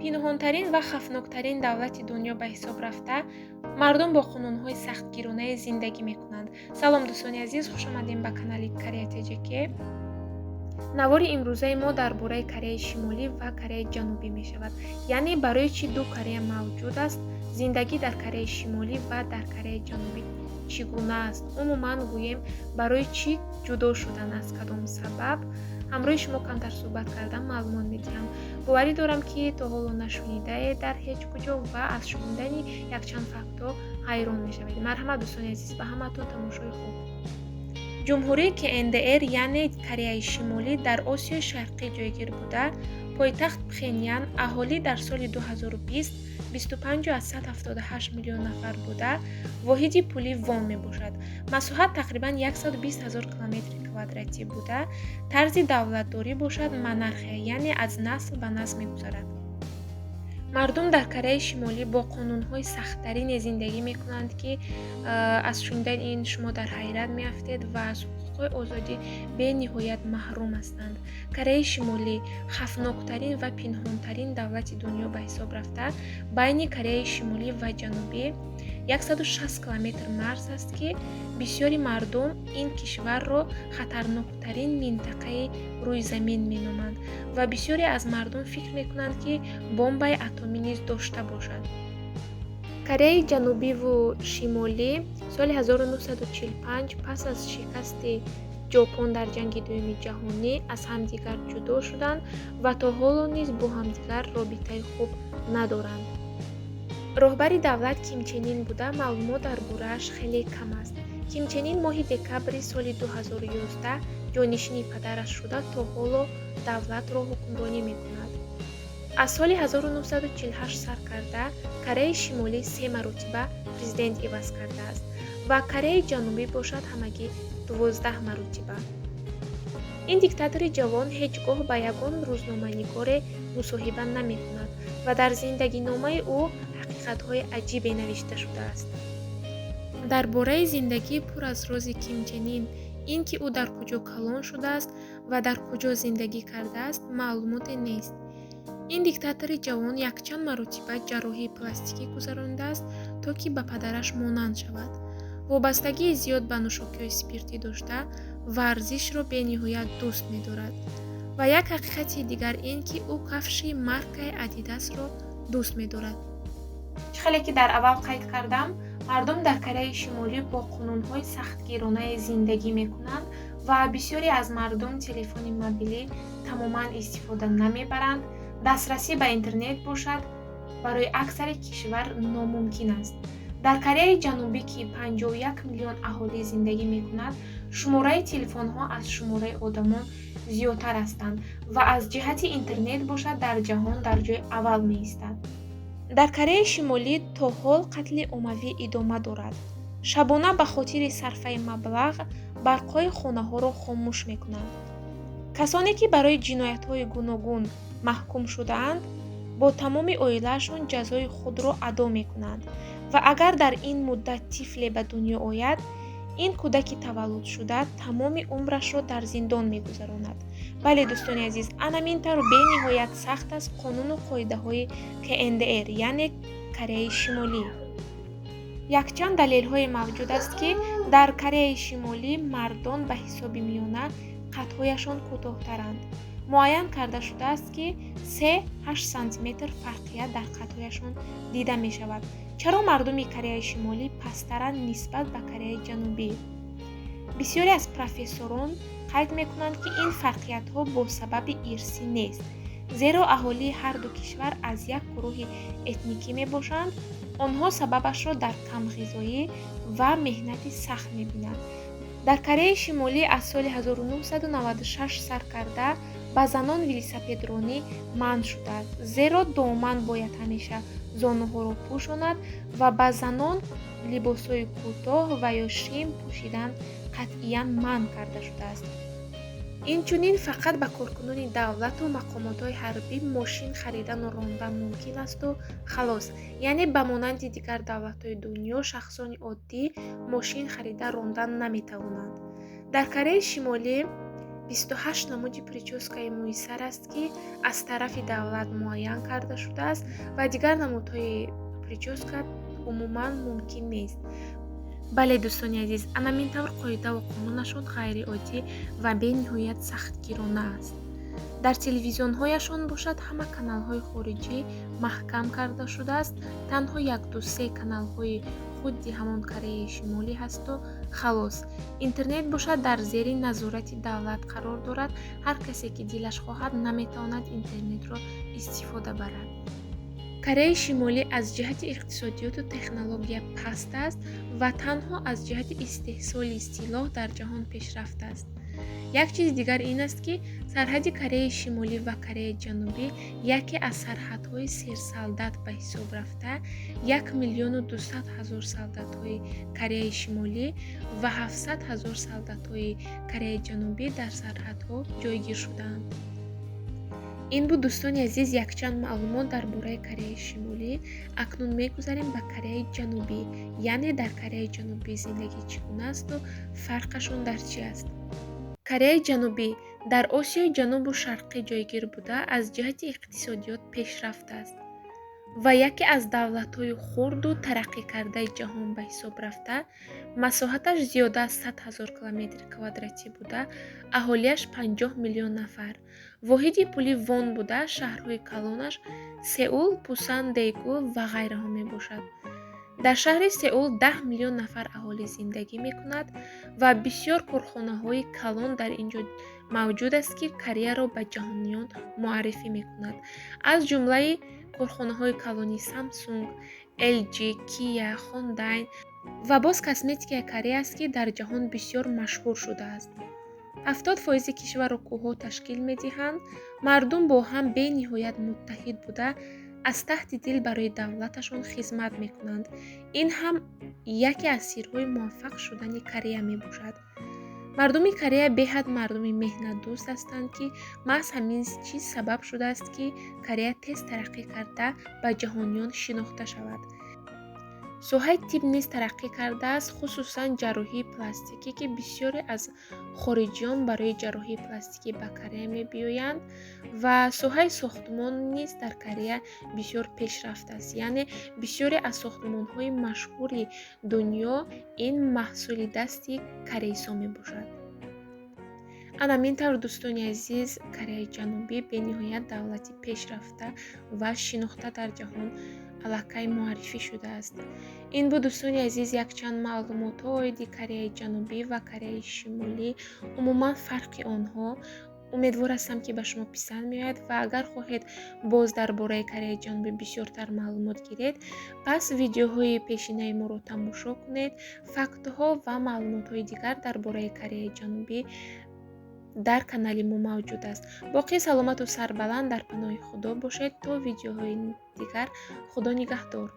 пинҳонтарин ва хафноктарин давлати дунё ба ҳисоб рафта, мардум бо қонунҳои сахтгиронае зиндагӣ мекунанд. Салом дӯстони азиз, хушомадем ба канали Korea TJK. навори имрӯзаи мо дар бораи Кореяи Шимолӣ ва Кореяи Ҷанубӣ мешавад. Яъне барои чӣ ду Корея мавҷуд аст, зиндагӣ дар Кореяи Шимолӣ ва дар Кореяи Ҷанубӣ чӣ гуна аст, умуман гӯем барои чӣ ҷудо шуданд, аз кадом сабаб. ҳамроҳи шумо камтар суҳбат кардан маълумот медиҳам. боварӣ дорам ки то ҳоло нашунидае дар ҳеҷ куҷо ва аз шунидани якчанд фактҳо ҳайрон мешавед. марҳамат дӯстони азиз, ба ҳаматон тамошои хуб. ҷумҳурии КНДР яъне Кореяи Шимолӣ дар Осиёи Шарқӣ ҷойгир буда, пойтахт Пхеньян аҳолӣ дар соли 2020 25,178 миллион нафар буда, воҳиди пулӣ вон мебошад. масоҳат тақрибан 120,000 километри квадратӣ буда, тарзи давлатдорӣ бошад монархия, яъне аз насл ба насл мегузарад. мардум дар Кореяи Шимолӣ бо қонунҳои сахттарине зиндагӣ мекунанд, ки аз шунидани ин шумо дар ҳайрат меафтед ва аз ҳуқуқҳои озодӣ бениҳоят маҳрум ҳастанд. Кореяи Шимолӣ хафноктарин ва пинҳонтарин давлати дунё ба ҳисоб рафта, байни Кореяи Шимолӣ ва Ҷанубӣ 160 километр марз аст, ки бисёри мардум ин кишварро хатарноктарин минтақаи рӯи замин меноманд ва бисёре аз мардум фикр мекунанд, ки бомбаи атомӣ низ дошта бошад. Кореяи Ҷанубиву Шимолӣ соли 1945 пас аз шикасти Ҷопон дар ҷанги дуюми ҷаҳонӣ аз ҳамдигар ҷудо шуданд ва то ҳоло низ бо ҳамдигар робитаи хуб надоранд. роҳбари давлат Ким Чен Ин буда, маълумот дар борааш хеле кам аст. Ким Чен Ин моҳи декабри соли 2011 ҷонишини падараш шуда, то ҳоло давлатро ҳукмронӣ мекунад. аз соли 1948 сар карда, Кореяи Шимолӣ 3 маротиба президент иваз кардааст ва Кореяи Ҷанубӣ бошад ҳамагӣ 12 маротиба. ин диктатори ҷавон ҳеҷ гоҳ ба ягон рӯзноманигоре мусоҳиба намекунад ва дар зиндагиномаи ӯ ҳақиқатҳои аҷибе навишта шудааст. дар бораи зиндагӣ пур аз рози Ким Чен Ин, ин ки ӯ дар куҷо калон шудааст ва дар куҷо зиндагӣ кардааст, маълумоте нест. ин диктатори ҷавон якчанд маротиба ҷарроҳии пластикӣ гузаронидааст, то ки ба падараш монанд шавад. вобастагии зиёд ба нӯшокиҳои спиртӣ дошта, варзишро бениҳоят дӯст медорад. ва як ҳақиқати дигар ин ки ӯ кафши маркаи Адидасро дӯст медорад. хеле ки дар аввал қайд кардам, мардум дар Кореяи Шимолӣ бо қонунҳои сахтгиронае зиндагӣ мекунанд ва бисёре аз мардум телефони мобилӣ тамоман истифода намебаранд. дастрасӣ ба интернет бошад барои аксари кишвар номумкин аст. дар Кореяи Ҷанубӣ, ки 51 миллион аҳолӣ зиндагӣ мекунад, шумораи телефонҳо аз шумораи одамон зиёдтар ҳастанд ва аз ҷиҳати интернет бошад дар ҷаҳон дар ҷойи аввал меистад. дар Кореяи Шимолӣ то ҳол қатли оммавӣ идома дорад. шабона ба хотири сарфаи маблағ барқҳои хонаҳоро хомӯш мекунанд. касоне ки барои ҷиноятҳои гуногун маҳкум шудаанд, бо тамоми оилаашон ҷазои худро адо мекунанд ва агар дар ин муддат тифле ба дунё ояд, ин кӯдаки таваллудшуда тамоми умрашро дар зиндон мегузаронад. бале дӯстони азиз, анамин тару бениҳоят сахт аст қонуну қоидаҳои КНДР, яъне Кореяи Шимолӣ. якчанд далелҳое мавҷуд аст, ки дар Кореяи Шимолӣ мардон ба ҳисоби миёна қадҳояшон кӯтоҳтаранд. муайян карда шудааст, ки 3-8 сантиметр фарқият дар қадҳояшон дида мешавад. чаро мардуми Кореяи Шимолӣ пасттаранд нисбат ба Кореяи Ҷанубӣ? бисёре аз профессорон қайд мекунанд, ки ин фарқиятҳо бо сабаби ирсӣ нест, зеро аҳолии ҳар ду кишвар аз як гурӯҳи этникӣ мебошанд. онҳо сабабашро дар камғизоӣ ва меҳнати сахт мебинанд. дар Кореяи Шимолӣ аз соли 1996 сар карда ба занон велосипедронӣ манъ шудааст, зеро доман бояд ҳамеша зонуҳоро пӯшонад ва ба занон либосҳои кӯтоҳ ва ё шим пӯшидан қатъиян манъ карда шудааст. инчунин фақат ба коркунони давлату мақомотҳои ҳарбӣ мошин харидану рондан мумкин асту халос, яъне ба монанди дигар давлатҳои дунё шахсони оддӣ мошин харида рондан наметавонанд. дар Кореяи Шимолӣ 28 намуди прическаи мӯи сар аст, ки аз тарафи давлат муайян карда шудааст ва дигар намудҳои прическа умуман мумкин нест. бале дӯстони азиз, ана ин тавр қоидаву қонунашон ғайриоддӣ ва бениҳоят сахтгирона аст. дар телевизионҳояшон бошад ҳама каналҳои хориҷӣ маҳкам карда шудааст, танҳо 1-2-3 каналҳои худди ҳамон Кореяи Шимолӣ ҳасту халос. Интернет бошад дар зери назорати давлат қарор дорад, ҳар касе ки дилаш хоҳад наметавонад интернетро истифода барад. Кореяи Шимолӣ аз ҷиҳати иқтисодиёту технология паст аст ва танҳо аз ҷиҳати истеҳсоли силоҳ дар ҷаҳон пешрафта аст. як чиз дигар ин аст, ки сарҳади Кореяи Шимолӣ ва Кореяи Ҷанубӣ яке аз сарҳадҳои серсалдат ба ҳисоб рафта, 1,200,000 солдатҳои Кореяи Шимолӣ ва 700,000 солдатҳои Кореяи Ҷанубӣ дар сарҳадҳо ҷойгир шудаанд. ин буд дӯстони азиз якчанд маълумот дар бораи Кореяи Шимолӣ. акнун мегузарем ба Кореяи Ҷанубӣ, яъне дар Кореяи Ҷанубӣ зиндагӣ чӣ гуна асту фарқашон дар чӣ аст. Кореяи Ҷанубӣ дар Осиёи ҷанубу шарқӣ ҷойгир буда аз ҷиҳати иқтисодиёт пешрафта аст ва яке аз давлатҳои хурду тараққикардаи ҷаҳон ба ҳисоб рафта, масоҳаташ зиёда аз 100,000 километри квадратӣ буда, аҳолияш 50 миллион нафар, воҳиди пули вон буда, шаҳрҳои калонаш Сеул, Пусан, Дэгу ва ғайраҳо мебошад. дар шаҳри Сеул 10 миллион нафар аҳолӣ зиндагӣ мекунад ва бисёр корхонаҳои калон дар ин ҷо мавҷуд аст, ки Кореяро ба ҷаҳониён муаррифӣ мекунад. аз ҷумлаи корхонаҳои калони Samsung, LG, Kia, Hyundai ва боз косметикаи Корея аст, ки дар ҷаҳон бисёр машҳур шудааст. 70% кишвару кӯҳҳо ташкил медиҳанд. мардум бо ҳам бениҳоят муттаҳид буда, аз таҳти дил барои давлаташон хизмат мекунанд. ин ҳам яке аз сирҳои муваффақ шудани Корея мебошад. мардуми Корея беҳад мардуми меҳнатдӯст ҳастанд, ки маҳз ҳамин чиз сабаб шудааст, ки Корея тез тараққӣ карда ба ҷаҳониён шинохта шавад. соҳаи тиб низ тараққӣ кардааст, хусусан ҷарроҳии пластикӣ, ки бисёре аз хориҷиён барои ҷарроҳии пластикӣ ба Корея мебиёянд ва соҳаи сохтмон низ дар Корея бисёр пешрафта аст, яъне бисёре аз сохтмонҳои машҳури дунё ин маҳсули дасти корейсо мебошад. ана ин тавр дӯстони азиз, Кореяи Ҷанубӣ бениҳоят давлати пешрафта ва шинохта дар ҷаҳон аллакай муаррифӣ шудааст. ин буд дӯстони азиз якчанд маълумотҳо оиди Кореяи Ҷанубӣ ва Кореяи Шимолӣ, умуман фарқи онҳо. умедвор ҳастам, ки ба шумо писанд меояд ва агар хоҳед боз дар бораи Кореяи Ҷанубӣ бисёртар маълумот гиред, пас видеоҳои пешинаи моро тамошо кунед. фактҳо ва маълумотҳои дигар дар бораи Кореяи Ҷанубӣ дар канали мо мавҷуд аст. боқӣ саломату сарбаланд дар паноҳи худо бошед. То видеоҳои дигар, худо нигаҳдор.